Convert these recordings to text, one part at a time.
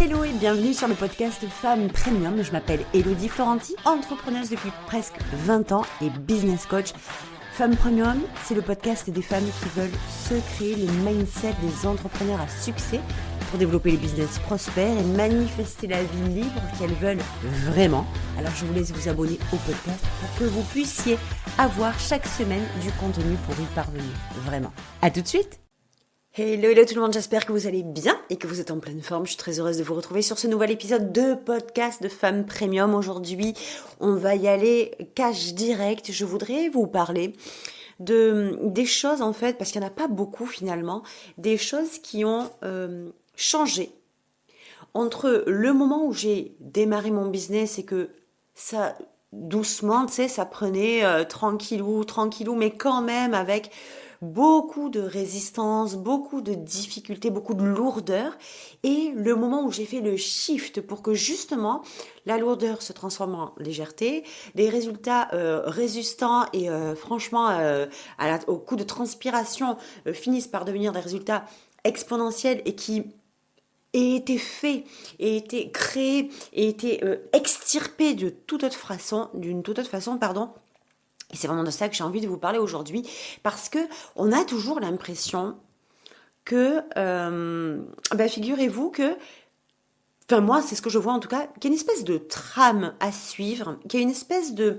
Hello et bienvenue sur le podcast Femmes Premium. Je m'appelle Elodie Florenti, entrepreneuse depuis presque 20 ans et business coach. Femmes Premium, c'est le podcast des femmes qui veulent se créer le mindset des entrepreneurs à succès pour développer les business prospères et manifester la vie libre qu'elles veulent vraiment. Alors je vous laisse vous abonner au podcast pour que vous puissiez avoir chaque semaine du contenu pour y parvenir. Vraiment. À tout de suite. Hello tout le monde, j'espère que vous allez bien et que vous êtes en pleine forme. Je suis très heureuse de vous retrouver sur ce nouvel épisode de podcast de Femmes Premium. Aujourd'hui, on va y aller cash direct. Je voudrais vous parler des choses en fait, parce qu'il n'y en a pas beaucoup finalement, des choses qui ont changé entre le moment où j'ai démarré mon business et que ça, doucement, tu sais, ça prenait tranquillou, mais quand même avec beaucoup de résistance, beaucoup de difficultés, beaucoup de lourdeur, et le moment où j'ai fait le shift pour que justement la lourdeur se transforme en légèreté, les résultats résistants et franchement au coup de transpiration finissent par devenir des résultats exponentiels et qui aient été faits, aient été créés, aient été extirpés d'une toute autre façon, Et c'est vraiment de ça que j'ai envie de vous parler aujourd'hui, parce que on a toujours l'impression que, figurez-vous que, enfin moi c'est ce que je vois en tout cas, qu'il y a une espèce de trame à suivre, qu'il y a une espèce de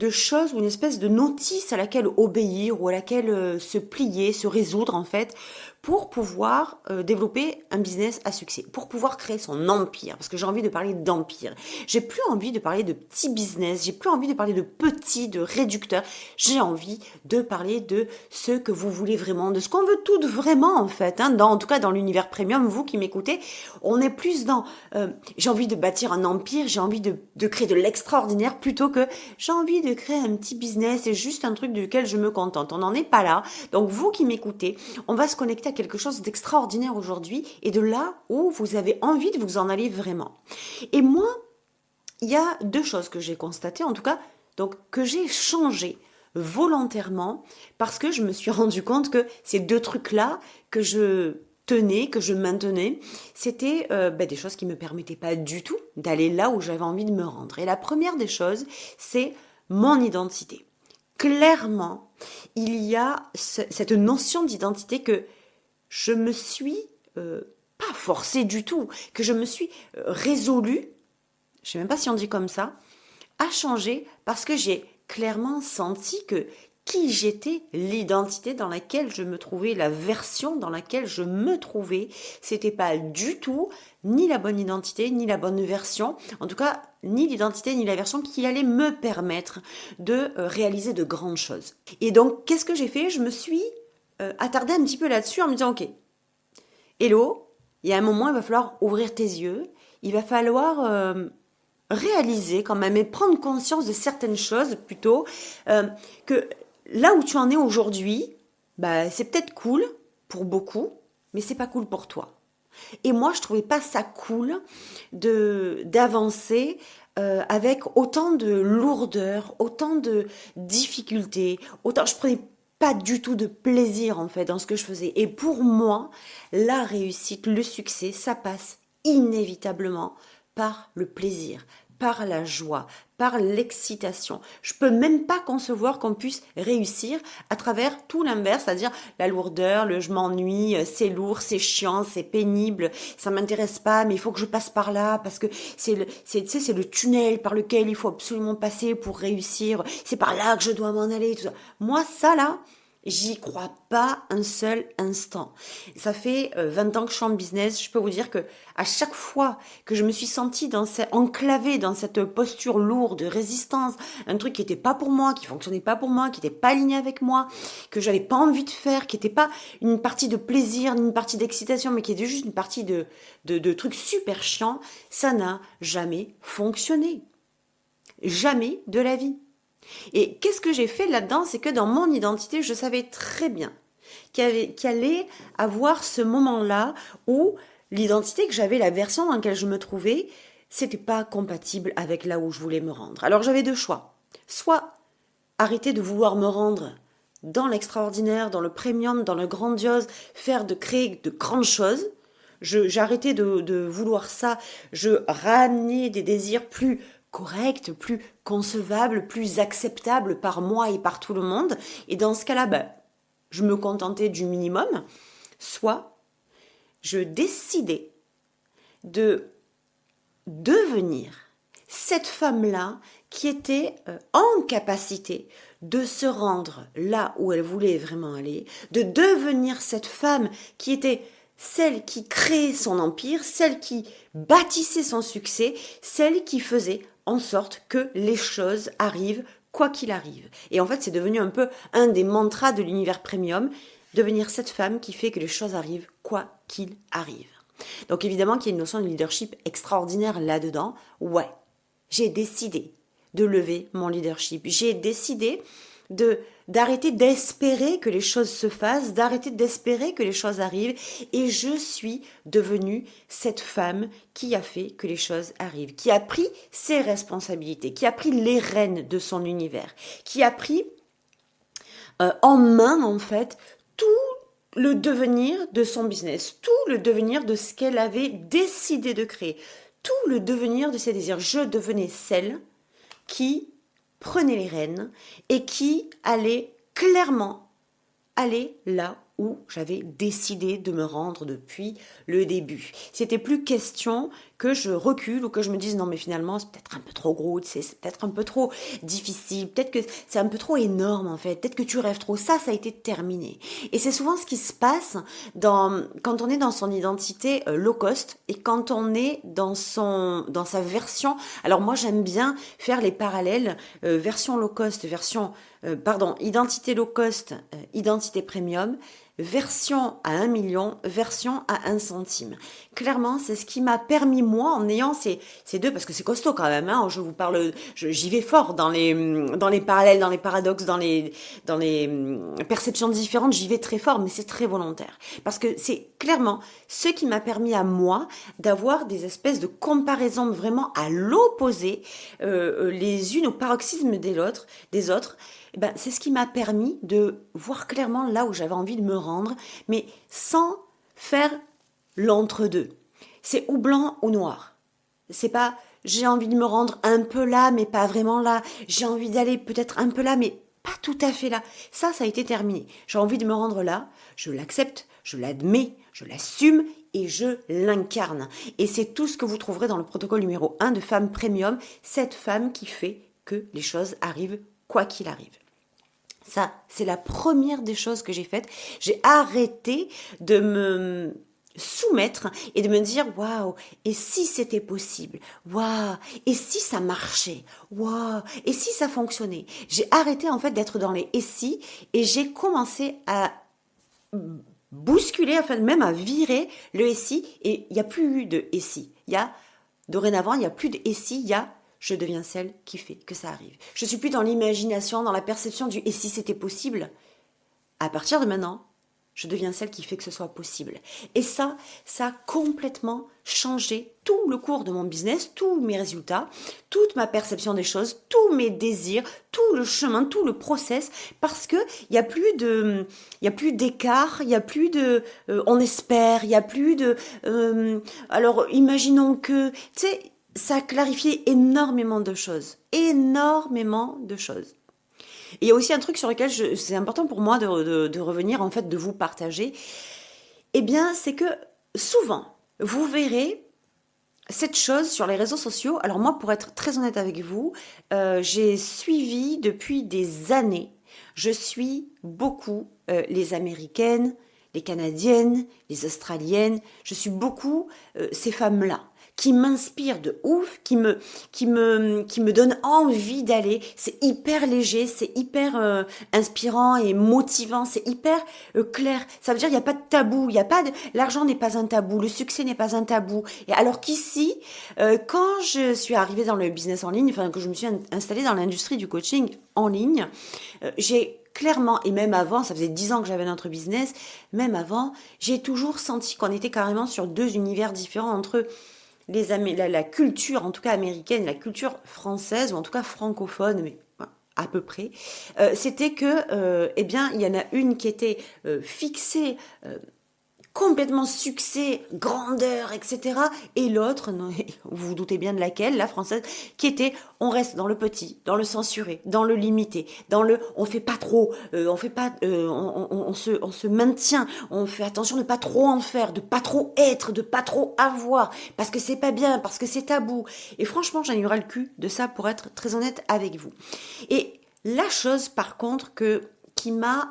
chose ou une espèce de notice à laquelle obéir ou à laquelle se plier, se résoudre en fait, pour pouvoir développer un business à succès, pour pouvoir créer son empire, parce que j'ai envie de parler d'empire. J'ai plus envie de parler de petits business, j'ai plus envie de parler de petits, de réducteurs, j'ai envie de parler de ce que vous voulez vraiment, de ce qu'on veut toutes vraiment en fait, hein, en tout cas dans l'univers premium, vous qui m'écoutez, on est plus dans j'ai envie de bâtir un empire, j'ai envie de créer de l'extraordinaire plutôt que j'ai envie de créer un petit business et juste un truc duquel je me contente. On n'en est pas là. Donc vous qui m'écoutez, on va se connecter à quelque chose d'extraordinaire aujourd'hui et de là où vous avez envie de vous en aller vraiment. Et moi, il y a deux choses que j'ai constatées, en tout cas, donc que j'ai changé volontairement parce que je me suis rendu compte que ces deux trucs-là que je tenais, que je maintenais, c'était des choses qui me permettaient pas du tout d'aller là où j'avais envie de me rendre. Et la première des choses, c'est mon identité. Clairement, il y a cette notion d'identité que je me suis pas forcée du tout, que je me suis résolue, je sais même pas si on dit comme ça, à changer parce que j'ai clairement senti que qui j'étais, l'identité dans laquelle je me trouvais, la version dans laquelle je me trouvais, c'était pas du tout ni la bonne identité, ni la bonne version, en tout cas, ni l'identité, ni la version qui allait me permettre de réaliser de grandes choses. Et donc, qu'est-ce que j'ai fait ? Je me suis attardée un petit peu là-dessus en me disant, ok, hello, il y a un moment, il va falloir ouvrir tes yeux, il va falloir réaliser quand même et prendre conscience de certaines choses plutôt, que là où tu en es aujourd'hui, c'est peut-être cool pour beaucoup, mais c'est pas cool pour toi. Et moi, je trouvais pas ça cool d'avancer avec autant de lourdeur, autant de difficultés, je prenais pas du tout de plaisir en fait dans ce que je faisais. Et pour moi, la réussite, le succès, ça passe inévitablement par le plaisir, par la joie, par l'excitation. Je peux même pas concevoir qu'on puisse réussir à travers tout l'inverse, c'est-à-dire la lourdeur, le je m'ennuie, c'est lourd, c'est chiant, c'est pénible, ça m'intéresse pas, mais il faut que je passe par là parce que c'est le tunnel par lequel il faut absolument passer pour réussir, c'est par là que je dois m'en aller, tout ça. Moi, ça là, j'y crois pas un seul instant. Ça fait 20 ans que je suis en business. Je peux vous dire que à chaque fois que je me suis sentie enclavée dans cette posture lourde de résistance, un truc qui était pas pour moi, qui fonctionnait pas pour moi, qui était pas aligné avec moi, que j'avais pas envie de faire, qui était pas une partie de plaisir, ni une partie d'excitation, mais qui était juste une partie de trucs super chiants, ça n'a jamais fonctionné. Jamais de la vie. Et qu'est-ce que j'ai fait là-dedans ? C'est que dans mon identité, je savais très bien qu'il allait avoir ce moment-là où l'identité que j'avais, la version dans laquelle je me trouvais, c'était pas compatible avec là où je voulais me rendre. Alors j'avais deux choix. Soit arrêter de vouloir me rendre dans l'extraordinaire, dans le premium, dans le grandiose, créer de grandes choses, J'arrêtais de vouloir ça. Je ramenais des désirs plus corrects, plus concevables, plus acceptables par moi et par tout le monde. Et dans ce cas-là, ben, je me contentais du minimum. Soit je décidais de devenir cette femme-là qui était en capacité de se rendre là où elle voulait vraiment aller, de devenir cette femme qui était celle qui créait son empire, celle qui bâtissait son succès, celle qui faisait en sorte que les choses arrivent quoi qu'il arrive. Et en fait, c'est devenu un peu un des mantras de l'univers premium, devenir cette femme qui fait que les choses arrivent quoi qu'il arrive. Donc évidemment qu'il y a une notion de leadership extraordinaire là-dedans. Ouais, j'ai décidé de lever mon leadership. J'ai décidé d'arrêter d'espérer que les choses se fassent, d'arrêter d'espérer que les choses arrivent. Et je suis devenue cette femme qui a fait que les choses arrivent, qui a pris ses responsabilités, qui a pris les rênes de son univers, qui a pris en main en fait tout le devenir de son business, tout le devenir de ce qu'elle avait décidé de créer, tout le devenir de ses désirs. Je devenais celle qui prenait les rênes et qui allait clairement aller là où j'avais décidé de me rendre depuis le début. C'était plus question que je recule ou que je me dise non mais finalement c'est peut-être un peu trop gros, c'est peut-être un peu trop difficile, peut-être que c'est un peu trop énorme en fait, peut-être que tu rêves trop, ça a été terminé. Et c'est souvent ce qui se passe quand on est dans son identité low cost et quand on est dans sa version. Alors moi j'aime bien faire les parallèles version low cost, identité low cost, identité premium, version à 1 million, version à 1 centime. Clairement, c'est ce qui m'a permis, moi, en ayant ces deux, parce que c'est costaud quand même, hein, je vous parle, j'y vais fort dans les parallèles, dans les paradoxes, dans les perceptions différentes, j'y vais très fort, mais c'est très volontaire. Parce que c'est clairement ce qui m'a permis à moi d'avoir des espèces de comparaisons vraiment à l'opposé, les unes au paroxysme des autres. Ben, c'est ce qui m'a permis de voir clairement là où j'avais envie de me rendre, mais sans faire l'entre-deux. C'est ou blanc ou noir. C'est pas j'ai envie de me rendre un peu là, mais pas vraiment là. J'ai envie d'aller peut-être un peu là, mais pas tout à fait là. Ça a été terminé. J'ai envie de me rendre là, je l'accepte, je l'admets, je l'assume et je l'incarne. Et c'est tout ce que vous trouverez dans le protocole numéro 1 de Femme Premium, cette femme qui fait que les choses arrivent quoi qu'il arrive. Ça, c'est la première des choses que j'ai faites. J'ai arrêté de me soumettre et de me dire waouh, et si c'était possible, waouh, et si ça marchait, waouh, et si ça fonctionnait. J'ai arrêté en fait d'être dans les et si et j'ai commencé à bousculer, enfin même à virer le et si, et il n'y a plus de et si. Dorénavant, il n'y a plus de et si, il y a je deviens celle qui fait que ça arrive. Je suis plus dans l'imagination, dans la perception du et si c'était possible. À partir de maintenant, je deviens celle qui fait que ce soit possible. Et ça a complètement changé tout le cours de mon business, tous mes résultats, toute ma perception des choses, tous mes désirs, tout le chemin, tout le process, parce que il y a plus d'écart, il y a plus de on espère, il y a plus de alors imaginons que tu sais, ça a clarifié énormément de choses. Énormément de choses. Et il y a aussi un truc sur lequel c'est important pour moi de revenir, en fait, de vous partager. Eh bien, c'est que souvent, vous verrez cette chose sur les réseaux sociaux. Alors moi, pour être très honnête avec vous, j'ai suivi depuis des années, je suis beaucoup les Américaines, les Canadiennes, les Australiennes, je suis beaucoup ces femmes-là qui m'inspirent de ouf, qui me donnent envie d'aller. C'est hyper léger, c'est hyper inspirant et motivant, c'est hyper clair. Ça veut dire il n'y a pas de tabou, l'argent n'est pas un tabou, le succès n'est pas un tabou. Et alors qu'ici, quand je suis arrivée dans le business en ligne, enfin que je me suis installée dans l'industrie du coaching en ligne, j'ai clairement, et même avant, ça faisait 10 ans que j'avais notre business, même avant, j'ai toujours senti qu'on était carrément sur deux univers différents entre la culture, en tout cas américaine, la culture française, ou en tout cas francophone, mais à peu près, c'était que, eh bien, il y en a une qui était fixée complètement succès, grandeur, etc. Et l'autre, vous vous doutez bien de laquelle, la française, qui était, on reste dans le petit, dans le censuré, dans le limité, dans le, on fait pas trop, on fait pas, on se maintient, on fait attention de pas trop en faire, de pas trop être, de pas trop avoir, parce que c'est pas bien, parce que c'est tabou. Et franchement, j'en ai eu ras le cul de ça, pour être très honnête avec vous. Et la chose, par contre, qui m'a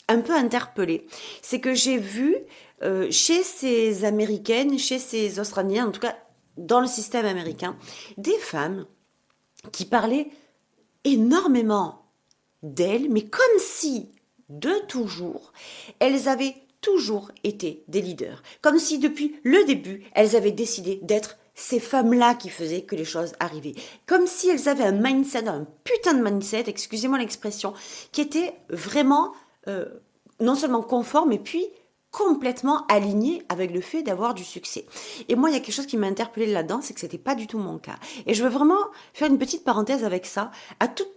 un peu interpellée, c'est que j'ai vu chez ces Américaines, chez ces Australiens, en tout cas dans le système américain, des femmes qui parlaient énormément d'elles, mais comme si, de toujours, elles avaient toujours été des leaders. Comme si depuis le début, elles avaient décidé d'être ces femmes-là qui faisaient que les choses arrivaient. Comme si elles avaient un mindset, un putain de mindset, excusez-moi l'expression, qui était vraiment non seulement conforme, mais puis complètement aligné avec le fait d'avoir du succès. Et moi, il y a quelque chose qui m'a interpellée là-dedans, c'est que c'était pas du tout mon cas. Et je veux vraiment faire une petite parenthèse avec ça,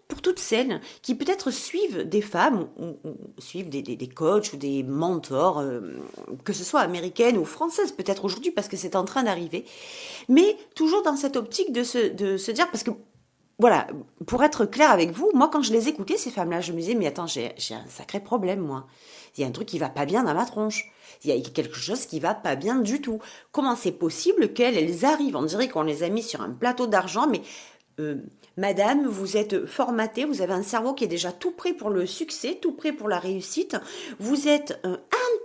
pour toutes celles qui peut-être suivent des femmes, ou suivent des coachs ou des mentors, que ce soit américaines ou françaises peut-être aujourd'hui, parce que c'est en train d'arriver, mais toujours dans cette optique de se dire, parce que voilà, pour être clair avec vous, moi quand je les écoutais, ces femmes-là, je me disais, mais attends, j'ai un sacré problème, moi. Il y a un truc qui va pas bien dans ma tronche. Il y a quelque chose qui va pas bien du tout. Comment c'est possible qu'elles arrivent? On dirait qu'on les a mis sur un plateau d'argent, mais madame, vous êtes formatée, vous avez un cerveau qui est déjà tout prêt pour le succès, tout prêt pour la réussite. Vous êtes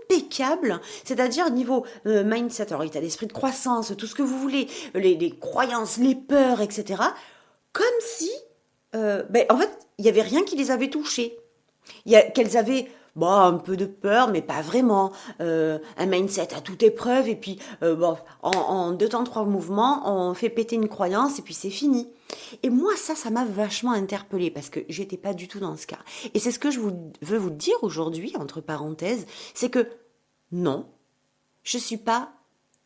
impeccable, c'est-à-dire niveau mindset, alors état d'esprit de croissance, tout ce que vous voulez, les croyances, les peurs, etc. Comme si, en fait, il y avait rien qui les avait touchées. Qu'elles avaient un peu de peur, mais pas vraiment. Un mindset à toute épreuve, et puis en deux temps, trois mouvements, on fait péter une croyance, et puis c'est fini. Et moi, ça m'a vachement interpellée, parce que j'étais pas du tout dans ce cas. Et c'est ce que veux vous dire aujourd'hui, entre parenthèses, c'est que non, je suis pas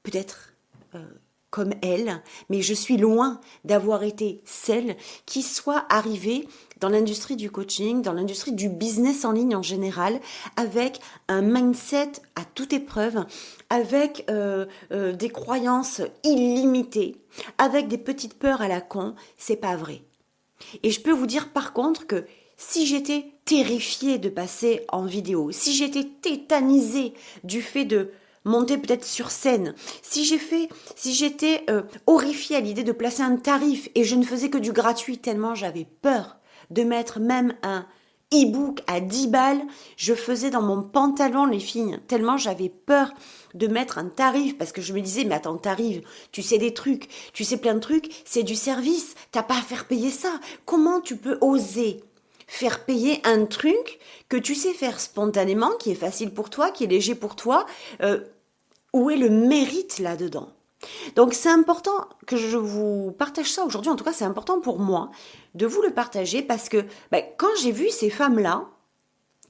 peut-être comme elle, mais je suis loin d'avoir été celle qui soit arrivée dans l'industrie du coaching, dans l'industrie du business en ligne en général, avec un mindset à toute épreuve, avec des croyances illimitées, avec des petites peurs à la con. C'est pas vrai. Et je peux vous dire par contre que si j'étais terrifiée de passer en vidéo, si j'étais tétanisée du fait de monter peut-être sur scène, si j'étais horrifiée à l'idée de placer un tarif et je ne faisais que du gratuit tellement j'avais peur de mettre même un e-book à 10 balles, je faisais dans mon pantalon les filles, tellement j'avais peur de mettre un tarif, parce que je me disais, mais attends, tarif, tu sais des trucs, tu sais plein de trucs, c'est du service, t'as pas à faire payer ça. Comment tu peux oser faire payer un truc que tu sais faire spontanément, qui est facile pour toi, qui est léger pour toi? Où est le mérite là-dedans? Donc c'est important que je vous partage ça aujourd'hui, en tout cas c'est important pour moi de vous le partager, parce que quand j'ai vu ces femmes-là,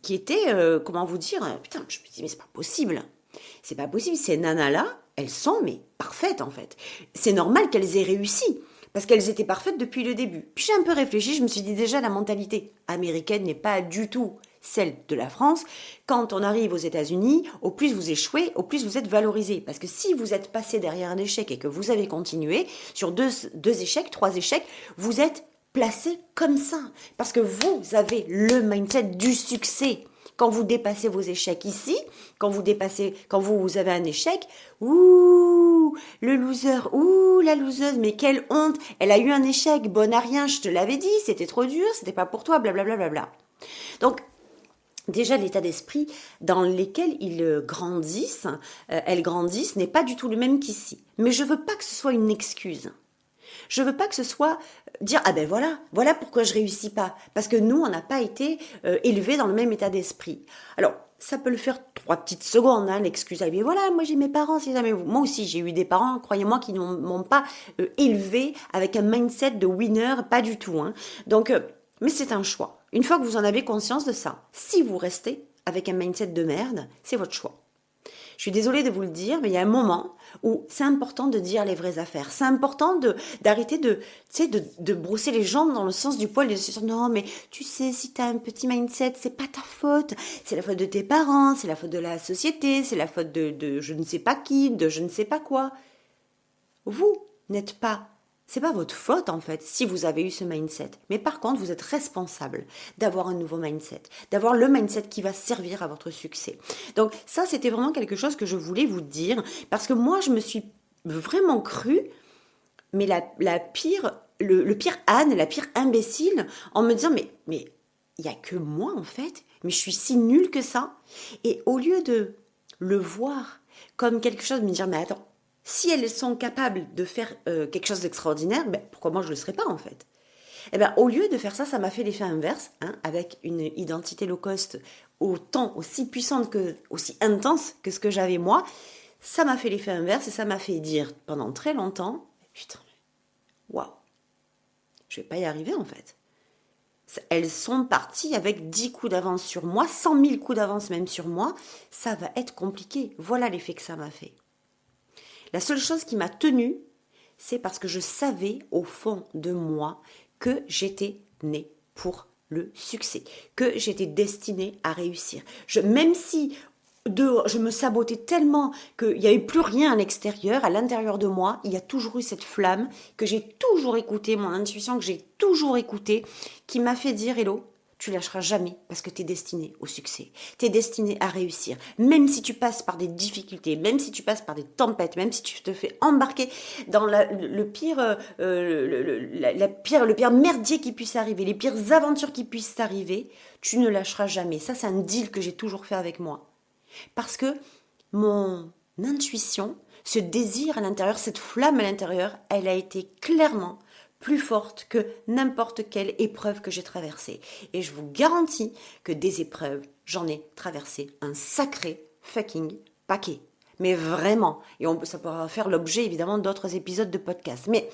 qui étaient, comment vous dire, putain, je me dis mais c'est pas possible, ces nanas-là, elles sont mais parfaites en fait. C'est normal qu'elles aient réussi, parce qu'elles étaient parfaites depuis le début. Puis j'ai un peu réfléchi, je me suis dit déjà la mentalité américaine n'est pas du tout celle de la France. Quand on arrive aux États-Unis, au plus vous échouez, au plus vous êtes valorisé. Parce que si vous êtes passé derrière un échec et que vous avez continué, sur deux échecs, trois échecs, vous êtes placé comme ça. Parce que vous avez le mindset du succès. Quand vous dépassez vos échecs ici, quand vous avez un échec, ouh, le loser, ouh, la loseuse, mais quelle honte, elle a eu un échec, bonne à rien, je te l'avais dit, c'était trop dur, c'était pas pour toi, blablabla. Bla, bla, bla. Donc, déjà, l'état d'esprit dans lequel elles grandissent, n'est pas du tout le même qu'ici. Mais je veux pas que ce soit une excuse. Je veux pas que ce soit dire ah ben voilà pourquoi je réussis pas, parce que nous on n'a pas été élevés dans le même état d'esprit. Alors ça peut le faire 3 petites secondes, l'excuse. Mais voilà, moi j'ai mes parents, moi aussi j'ai eu des parents, croyez-moi, qui ne m'ont pas élevé avec un mindset de winner, pas du tout. Donc, mais c'est un choix. Une fois que vous en avez conscience de ça, si vous restez avec un mindset de merde, c'est votre choix. Je suis désolée de vous le dire, mais il y a un moment où c'est important de dire les vraies affaires. C'est important d'arrêter de brosser les jambes dans le sens du poil et de se dire non, mais tu sais, si tu as un petit mindset, c'est pas ta faute. C'est la faute de tes parents, c'est la faute de la société, c'est la faute de je ne sais pas qui, de je ne sais pas quoi. Vous n'êtes pas, c'est pas votre faute en fait si vous avez eu ce mindset. Mais par contre, vous êtes responsable d'avoir un nouveau mindset, d'avoir le mindset qui va servir à votre succès. Donc ça, c'était vraiment quelque chose que je voulais vous dire parce que moi, je me suis vraiment cru, mais la pire, le pire âne, la pire imbécile, en me disant mais il y a que moi en fait, mais je suis si nulle que ça. Et au lieu de le voir comme quelque chose, de me dire mais attends. Si elles sont capables de faire quelque chose d'extraordinaire, ben, pourquoi moi je ne le serais pas en fait? Eh ben, au lieu de faire ça, ça m'a fait l'effet inverse, hein, avec une identité low cost autant aussi puissante que aussi intense que ce que j'avais moi. Ça m'a fait l'effet inverse et ça m'a fait dire pendant très longtemps, putain, waouh, je vais pas y arriver en fait. Elles sont parties avec 10 coups d'avance sur moi, 100 000 coups d'avance même sur moi. Ça va être compliqué. Voilà l'effet que ça m'a fait. La seule chose qui m'a tenue, c'est parce que je savais au fond de moi que j'étais née pour le succès, que j'étais destinée à réussir. Même si je me sabotais tellement qu'il n'y avait plus rien à l'extérieur, à l'intérieur de moi, il y a toujours eu cette flamme que j'ai toujours écoutée, mon intuition que j'ai toujours écoutée, qui m'a fait dire, Hello, tu lâcheras jamais parce que tu es destiné au succès. Tu es destiné à réussir. Même si tu passes par des difficultés, même si tu passes par des tempêtes, même si tu te fais embarquer dans le pire merdier qui puisse arriver, les pires aventures qui puissent t'arriver, tu ne lâcheras jamais. Ça, c'est un deal que j'ai toujours fait avec moi. Parce que mon intuition, ce désir à l'intérieur, cette flamme à l'intérieur, elle a été clairement plus forte que n'importe quelle épreuve que j'ai traversée. Et je vous garantis que des épreuves, j'en ai traversé un sacré fucking paquet. Mais vraiment. Et ça pourra faire l'objet évidemment d'autres épisodes de podcast. Mais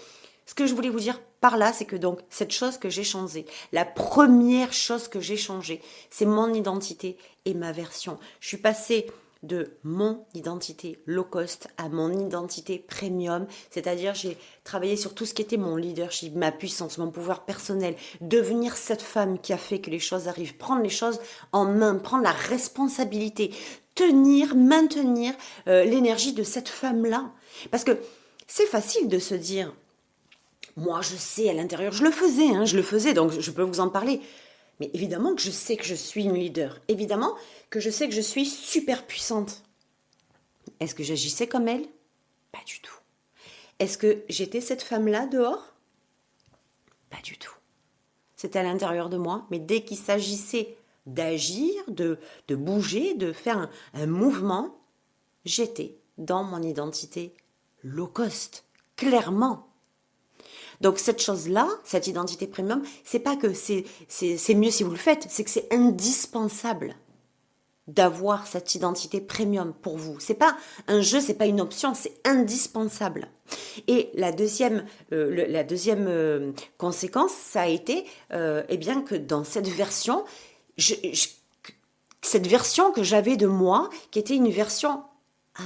ce que je voulais vous dire par là, c'est que donc cette chose que j'ai changée, la première chose que j'ai changée, c'est mon identité et ma version. Je suis passée de mon identité low cost à mon identité premium, c'est-à-dire j'ai travaillé sur tout ce qui était mon leadership, ma puissance, mon pouvoir personnel, devenir cette femme qui a fait que les choses arrivent, prendre les choses en main, prendre la responsabilité, maintenir l'énergie de cette femme-là. Parce que c'est facile de se dire, moi je sais à l'intérieur, je le faisais, donc je peux vous en parler. Mais évidemment que je sais que je suis une leader. Évidemment que je sais que je suis super puissante. Est-ce que j'agissais comme elle? Pas du tout. Est-ce que j'étais cette femme-là dehors? Pas du tout. C'était à l'intérieur de moi. Mais dès qu'il s'agissait d'agir, de bouger, de faire un mouvement, j'étais dans mon identité low cost. Clairement. Donc cette chose-là, cette identité premium, c'est pas que c'est mieux si vous le faites, c'est que c'est indispensable d'avoir cette identité premium pour vous. C'est pas un jeu, c'est pas une option, c'est indispensable. Et la deuxième conséquence, ça a été eh bien que dans cette version, cette version que j'avais de moi, qui était une version à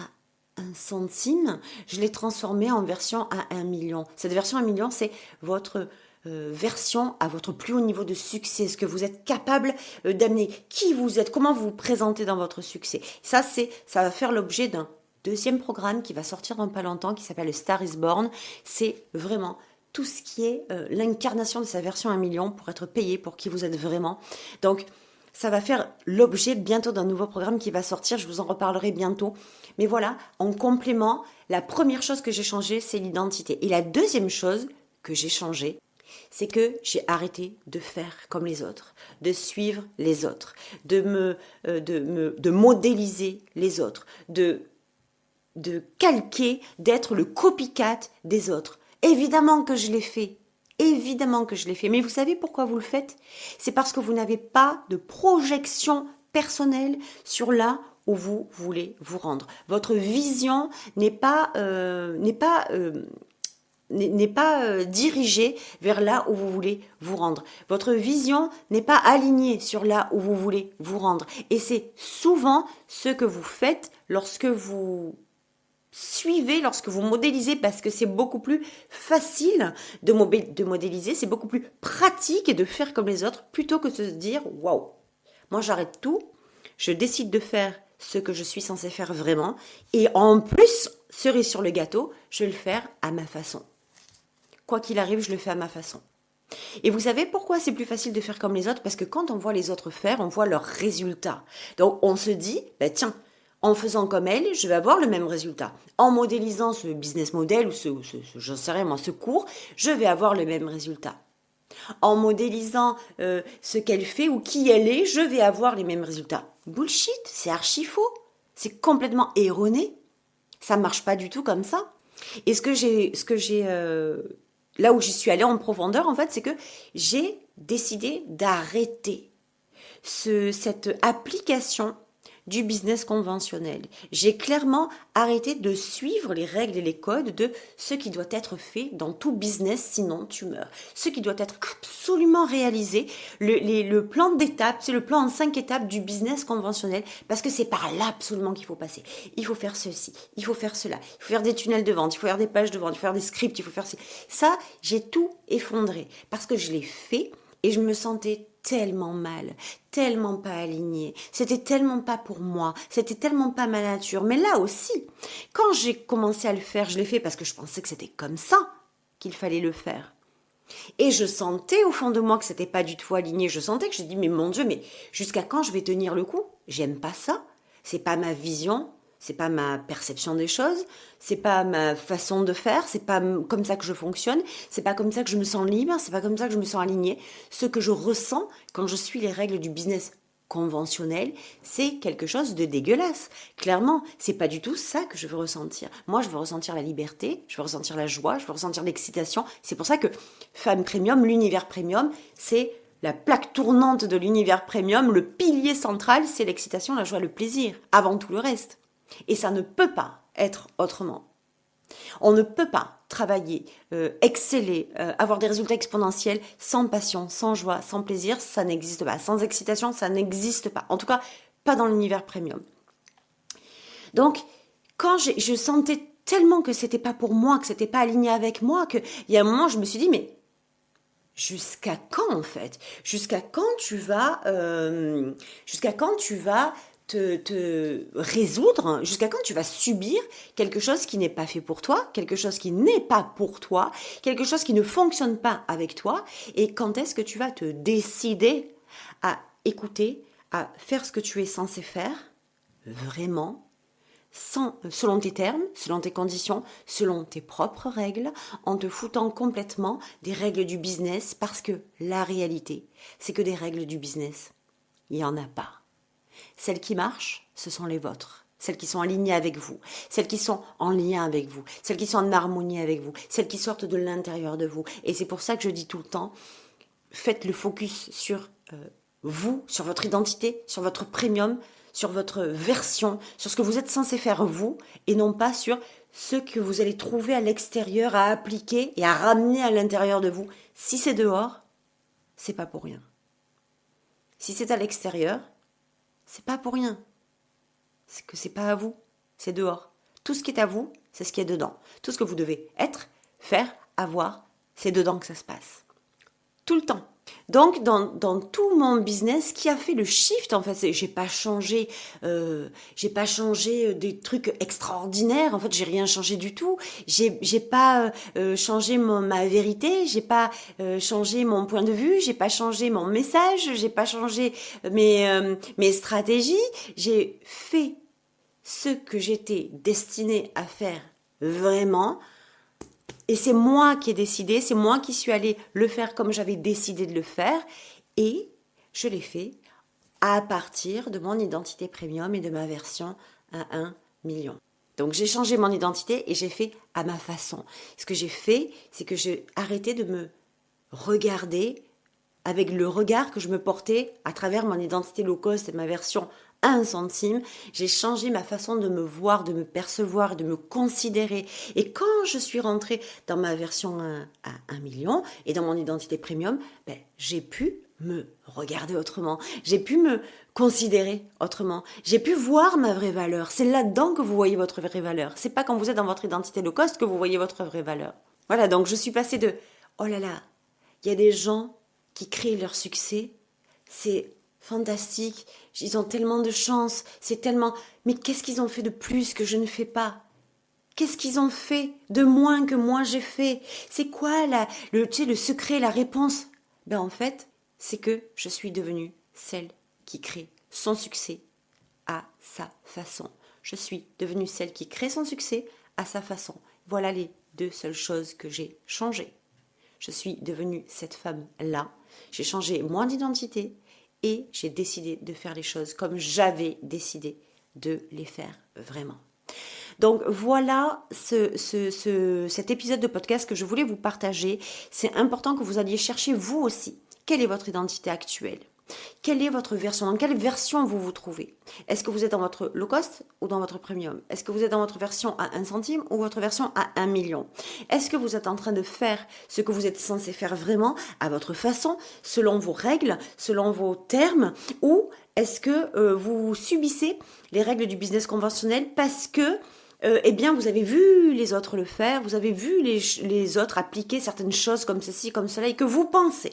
1 centime, je l'ai transformée en version à 1 million. Cette version à 1 million, c'est votre version à votre plus haut niveau de succès, ce que vous êtes capable d'amener, qui vous êtes, comment vous vous présentez dans votre succès. Ça va faire l'objet d'un deuxième programme qui va sortir dans pas longtemps, qui s'appelle Star is Born. C'est vraiment tout ce qui est l'incarnation de sa version à 1 million pour être payé pour qui vous êtes vraiment. Donc, ça va faire l'objet bientôt d'un nouveau programme qui va sortir, je vous en reparlerai bientôt. Mais voilà, en complément, la première chose que j'ai changée, c'est l'identité. Et la deuxième chose que j'ai changée, c'est que j'ai arrêté de faire comme les autres, de suivre les autres, de modéliser les autres, de calquer, d'être le copycat des autres. Évidemment que je l'ai fait. Évidemment que je l'ai fait. Mais vous savez pourquoi vous le faites? C'est parce que vous n'avez pas de projection personnelle sur là où vous voulez vous rendre. Votre vision n'est pas dirigée vers là où vous voulez vous rendre. Votre vision n'est pas alignée sur là où vous voulez vous rendre. Et c'est souvent ce que vous faites lorsque vous suivez, lorsque vous modélisez, parce que c'est beaucoup plus facile de modéliser, c'est beaucoup plus pratique et de faire comme les autres, plutôt que de se dire « Waouh, moi j'arrête tout, je décide de faire ce que je suis censé faire vraiment, et en plus, cerise sur le gâteau, je vais le faire à ma façon. Quoi qu'il arrive, je le fais à ma façon. » Et vous savez pourquoi c'est plus facile de faire comme les autres? Parce que quand on voit les autres faire, on voit leurs résultats. Donc on se dit, bah tiens, en faisant comme elle, je vais avoir le même résultat. En modélisant ce business model ou j'en sais rien moi, ce cours, je vais avoir le même résultat. En modélisant ce qu'elle fait ou qui elle est, je vais avoir les mêmes résultats. Bullshit, c'est archi faux. C'est complètement erroné. Ça marche pas du tout comme ça. Et là où j'y suis allée en profondeur, en fait, c'est que j'ai décidé d'arrêter cette application du business conventionnel. J'ai clairement arrêté de suivre les règles et les codes de ce qui doit être fait dans tout business, sinon tu meurs. Ce qui doit être absolument réalisé, le plan d'étape, c'est le plan en 5 étapes du business conventionnel, parce que c'est par là absolument qu'il faut passer. Il faut faire ceci, il faut faire cela, il faut faire des tunnels de vente, il faut faire des pages de vente, il faut faire des scripts, il faut faire ça. J'ai tout effondré, parce que je l'ai fait et je me sentais tellement mal, tellement pas alignée, c'était tellement pas pour moi, c'était tellement pas ma nature. Mais là aussi, quand j'ai commencé à le faire, je l'ai fait parce que je pensais que c'était comme ça qu'il fallait le faire. Et je sentais au fond de moi que c'était pas du tout aligné. Je sentais que j'ai dit, mais mon Dieu, mais jusqu'à quand je vais tenir le coup? J'aime pas ça. C'est pas ma vision. C'est pas ma perception des choses, c'est pas ma façon de faire, c'est pas comme ça que je fonctionne, c'est pas comme ça que je me sens libre, c'est pas comme ça que je me sens alignée. Ce que je ressens quand je suis les règles du business conventionnel, c'est quelque chose de dégueulasse. Clairement, c'est pas du tout ça que je veux ressentir. Moi, je veux ressentir la liberté, je veux ressentir la joie, je veux ressentir l'excitation. C'est pour ça que Femme Premium, l'univers premium, c'est la plaque tournante de l'univers premium, le pilier central, c'est l'excitation, la joie, le plaisir, avant tout le reste. Et ça ne peut pas être autrement. On ne peut pas travailler, exceller, avoir des résultats exponentiels sans passion, sans joie, sans plaisir, ça n'existe pas. Sans excitation, ça n'existe pas. En tout cas, pas dans l'univers premium. Donc, quand je sentais tellement que c'était pas pour moi, que c'était pas aligné avec moi, qu'il y a un moment, je me suis dit, mais jusqu'à quand en fait? Jusqu'à quand tu vas te résoudre, jusqu'à quand tu vas subir quelque chose qui n'est pas fait pour toi, quelque chose qui n'est pas pour toi, quelque chose qui ne fonctionne pas avec toi, et quand est-ce que tu vas te décider à écouter, à faire ce que tu es censé faire, vraiment, selon tes termes, selon tes conditions, selon tes propres règles, en te foutant complètement des règles du business, parce que la réalité, c'est que des règles du business, il n'y en a pas. Celles qui marchent, ce sont les vôtres. Celles qui sont alignées avec vous. Celles qui sont en lien avec vous. Celles qui sont en harmonie avec vous. Celles qui sortent de l'intérieur de vous. Et c'est pour ça que je dis tout le temps, faites le focus sur vous, sur votre identité, sur votre premium, sur votre version, sur ce que vous êtes censé faire vous, et non pas sur ce que vous allez trouver à l'extérieur à appliquer et à ramener à l'intérieur de vous. Si c'est dehors, c'est pas pour rien. Si c'est à l'extérieur, c'est pas pour rien. C'est que c'est pas à vous, c'est dehors. Tout ce qui est à vous, c'est ce qui est dedans. Tout ce que vous devez être, faire, avoir, c'est dedans que ça se passe. Tout le temps. Donc, dans tout mon business, qui a fait le shift, en fait, j'ai pas changé des trucs extraordinaires. En fait, j'ai rien changé du tout. J'ai pas changé ma vérité. J'ai pas changé mon point de vue. J'ai pas changé mon message. J'ai pas changé mes stratégies. J'ai fait ce que j'étais destinée à faire vraiment. Et c'est moi qui ai décidé, c'est moi qui suis allée le faire comme j'avais décidé de le faire. Et je l'ai fait à partir de mon identité premium et de ma version à 1 million. Donc j'ai changé mon identité et j'ai fait à ma façon. Ce que j'ai fait, c'est que j'ai arrêté de me regarder avec le regard que je me portais à travers mon identité low cost et ma version à 1 centime. J'ai changé ma façon de me voir, de me percevoir, de me considérer. Et quand je suis rentrée dans ma version à 1 million et dans mon identité premium, j'ai pu me regarder autrement, j'ai pu me considérer autrement, j'ai pu voir ma vraie valeur. C'est là-dedans que vous voyez votre vraie valeur. C'est pas quand vous êtes dans votre identité low cost que vous voyez votre vraie valeur. Voilà, donc je suis passée de « Oh là là, il y a des gens qui créent leur succès, c'est fantastique, ils ont tellement de chance, c'est tellement... Mais qu'est-ce qu'ils ont fait de plus que je ne fais pas ? Qu'est-ce qu'ils ont fait de moins que moi j'ai fait ? C'est quoi le secret, la réponse ? Ben en fait, c'est que je suis devenue celle qui crée son succès à sa façon. Je suis devenue celle qui crée son succès à sa façon. Voilà les 2 seules choses que j'ai changées. Je suis devenue cette femme-là. J'ai changé mon identité et j'ai décidé de faire les choses comme j'avais décidé de les faire vraiment. Donc voilà cet épisode de podcast que je voulais vous partager. C'est important que vous alliez chercher vous aussi. Quelle est votre identité actuelle ? Quelle est votre version ? Dans quelle version vous vous trouvez ? Est-ce que vous êtes dans votre low cost ou dans votre premium ? Est-ce que vous êtes dans votre version à 1 centime ou votre version à 1 million ? Est-ce que vous êtes en train de faire ce que vous êtes censé faire vraiment à votre façon, selon vos règles, selon vos termes ? Ou est-ce que vous subissez les règles du business conventionnel parce que eh bien, vous avez vu les autres le faire, vous avez vu les autres appliquer certaines choses comme ceci, comme cela, et que vous pensez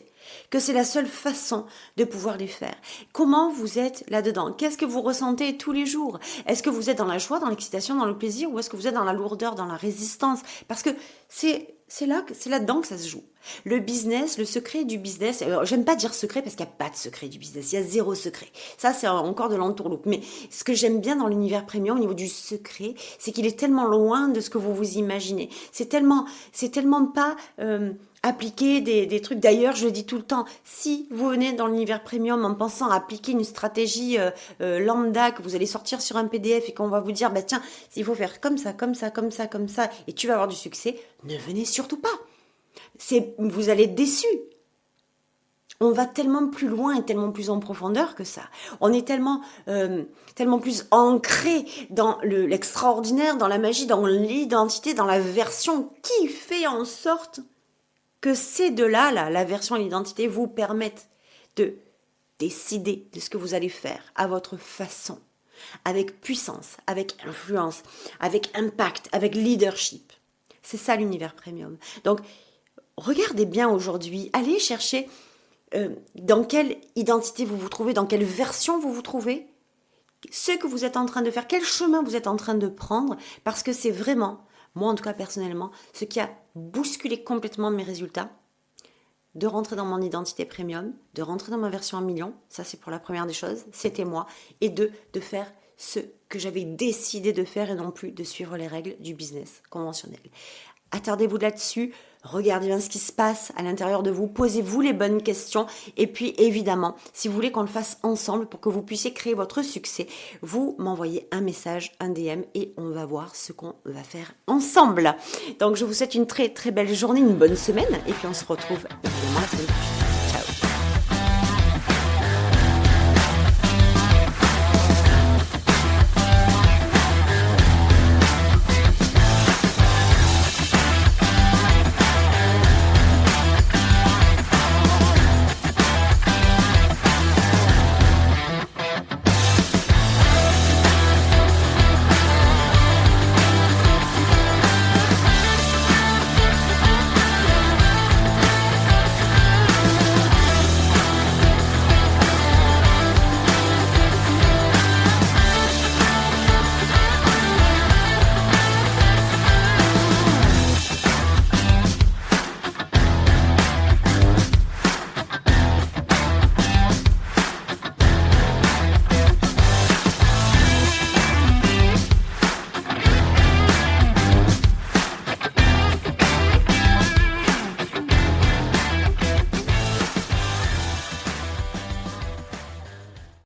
que c'est la seule façon de pouvoir les faire. Comment vous êtes là-dedans ? Qu'est-ce que vous ressentez tous les jours ? Est-ce que vous êtes dans la joie, dans l'excitation, dans le plaisir, ou est-ce que vous êtes dans la lourdeur, dans la résistance ? Parce que c'est là-dedans que ça se joue. Le business, le secret du business, alors, j'aime pas dire secret parce qu'il n'y a pas de secret du business, il y a 0 secret. Ça, c'est encore de l'entourloupe. Mais ce que j'aime bien dans l'univers premium au niveau du secret, c'est qu'il est tellement loin de ce que vous vous imaginez. C'est tellement pas appliquer des trucs. D'ailleurs, je le dis tout le temps, si vous venez dans l'univers premium en pensant à appliquer une stratégie lambda que vous allez sortir sur un PDF et qu'on va vous dire, bah tiens, il faut faire comme ça, comme ça, comme ça, comme ça, et tu vas avoir du succès, ne venez surtout pas. Vous allez être déçus. On va tellement plus loin et tellement plus en profondeur que ça. On est tellement plus ancré dans l'extraordinaire, dans la magie, dans l'identité, dans la version qui fait en sorte que ces deux-là, la version et l'identité, vous permettent de décider de ce que vous allez faire à votre façon, avec puissance, avec influence, avec impact, avec leadership. C'est ça l'univers premium. Donc, regardez bien aujourd'hui, allez chercher dans quelle identité vous vous trouvez, dans quelle version vous vous trouvez, ce que vous êtes en train de faire, quel chemin vous êtes en train de prendre, parce que c'est vraiment, moi en tout cas personnellement, ce qui a bousculé complètement mes résultats, de rentrer dans mon identité premium, de rentrer dans ma version 1 million, ça c'est pour la première des choses, c'était moi, et de faire ce que j'avais décidé de faire et non plus de suivre les règles du business conventionnel. Attardez-vous là-dessus, regardez bien ce qui se passe à l'intérieur de vous, posez-vous les bonnes questions et puis évidemment, si vous voulez qu'on le fasse ensemble pour que vous puissiez créer votre succès, vous m'envoyez un message, un DM et on va voir ce qu'on va faire ensemble. Donc je vous souhaite une très très belle journée, une bonne semaine et puis on se retrouve évidemment la semaine prochaine.